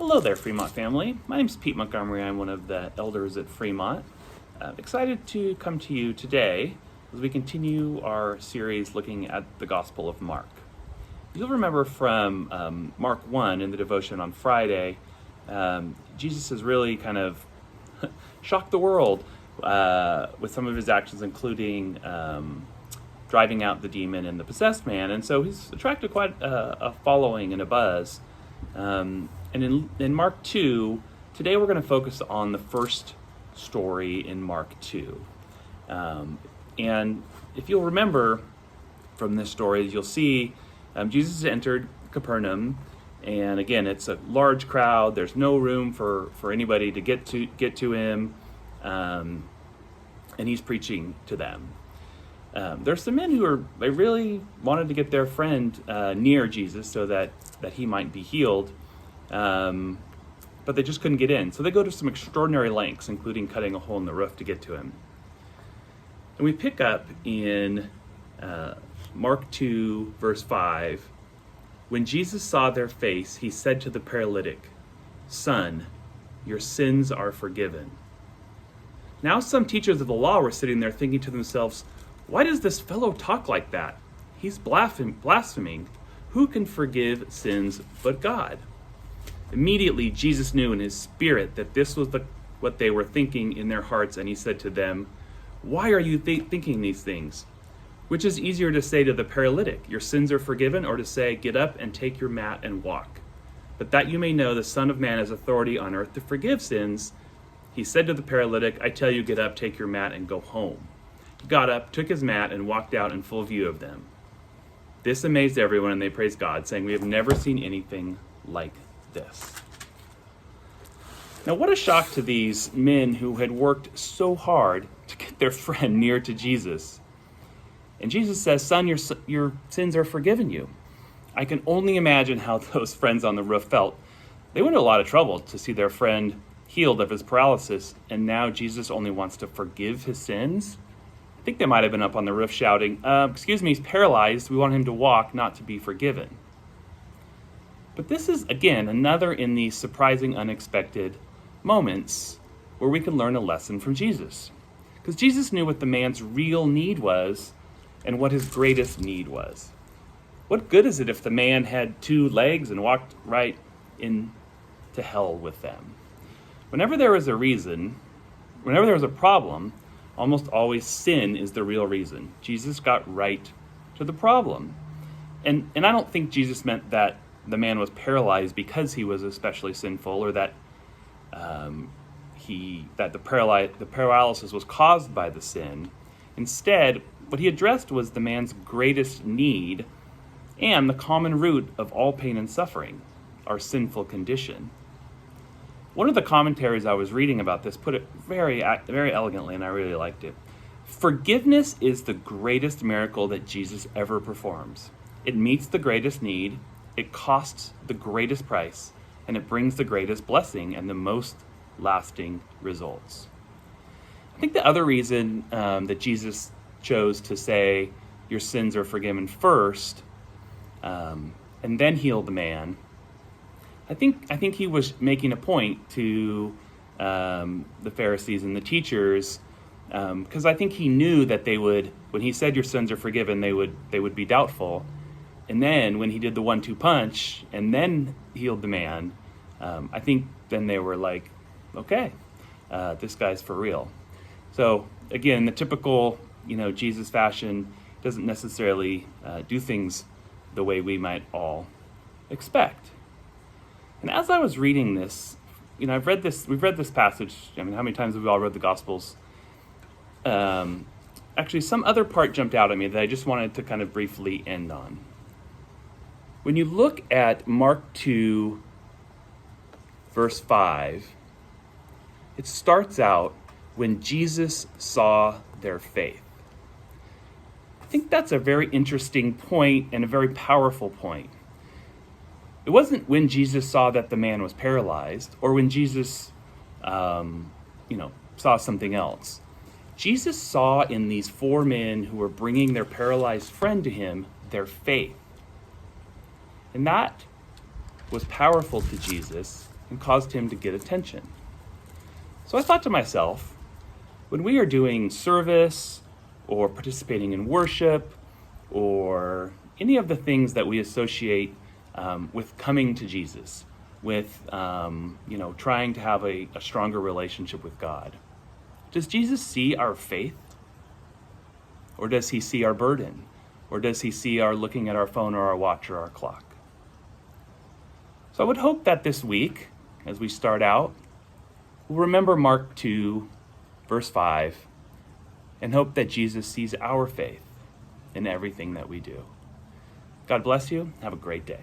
Hello there, Fremont family. My name's Pete Montgomery. I'm one of the elders at Fremont. Excited to come to you today as we continue our series looking at the Gospel of Mark. You'll remember from Mark 1 in the devotion on Friday, Jesus has really kind of shocked the world with some of his actions, including driving out the demon and the possessed man. And so he's attracted quite a following and a buzz. And in Mark 2, today we're going to focus on the first story in Mark 2. And if you'll remember from this story, you'll see Jesus entered Capernaum, and again, it's a large crowd. There's no room for anybody to get to him, and he's preaching to them. There's some men they really wanted to get their friend near Jesus so that he might be healed, but they just couldn't get in. So they go to some extraordinary lengths, including cutting a hole in the roof to get to him. And we pick up in Mark 2, verse 5. When Jesus saw their face, he said to the paralytic, "Son, your sins are forgiven." Now some teachers of the law were sitting there thinking to themselves, "Why does this fellow talk like that? He's blaspheming. Who can forgive sins but God?" Immediately Jesus knew in his spirit that this was what they were thinking in their hearts, and he said to them, "Why are you thinking these things? Which is easier to say to the paralytic, 'Your sins are forgiven,' or to say, 'Get up and take your mat and walk'? But that you may know the Son of Man has authority on earth to forgive sins," he said to the paralytic, "I tell you, get up, take your mat, and go home." He got up, took his mat, and walked out in full view of them. This amazed everyone, and they praised God, saying, "We have never seen anything like this." Now, what a shock to these men who had worked so hard to get their friend near to Jesus. And Jesus says, "Son, your sins are forgiven you." I can only imagine how those friends on the roof felt. They went to a lot of trouble to see their friend healed of his paralysis, and now Jesus only wants to forgive his sins? I think they might have been up on the roof shouting, "Excuse me, he's paralyzed. We want him to walk, not to be forgiven." But this is, again, another in these surprising, unexpected moments where we can learn a lesson from Jesus. Because Jesus knew what the man's real need was and what his greatest need was. What good is it if the man had 2 legs and walked right into hell with them? Whenever there is a problem, almost always sin is the real reason. Jesus got right to the problem. And I don't think Jesus meant that the man was paralyzed because he was especially sinful, or that the paralysis was caused by the sin. Instead, what he addressed was the man's greatest need and the common root of all pain and suffering, our sinful condition. One of the commentaries I was reading about this put it very, very elegantly, and I really liked it. Forgiveness is the greatest miracle that Jesus ever performs. It meets the greatest need, it costs the greatest price, and it brings the greatest blessing and the most lasting results. I think the other reason that Jesus chose to say, "Your sins are forgiven" first, and then heal the man, I think he was making a point to the Pharisees and the teachers, because I think he knew that they would, when he said "your sins are forgiven," they would be doubtful. And then when he did the 1-2 punch and then healed the man, I think then they were like, "Okay, this guy's for real." So again, the typical Jesus fashion doesn't necessarily do things the way we might all expect. And as I was reading this, we've read this passage. I mean, how many times have we all read the Gospels? Actually, some other part jumped out at me that I just wanted to kind of briefly end on. When you look at Mark 2, verse 5, it starts out, "When Jesus saw their faith." I think that's a very interesting point and a very powerful point. It wasn't when Jesus saw that the man was paralyzed, or when Jesus, saw something else. Jesus saw in these 4 men who were bringing their paralyzed friend to him their faith. And that was powerful to Jesus, and caused him to get attention. So I thought to myself, when we are doing service or participating in worship or any of the things that we associate with coming to Jesus, with trying to have a stronger relationship with God, does Jesus see our faith? Or does he see our burden? Or does he see our looking at our phone or our watch or our clock? So I would hope that this week, as we start out, we'll remember Mark 2, verse 5, and hope that Jesus sees our faith in everything that we do. God bless you. Have a great day.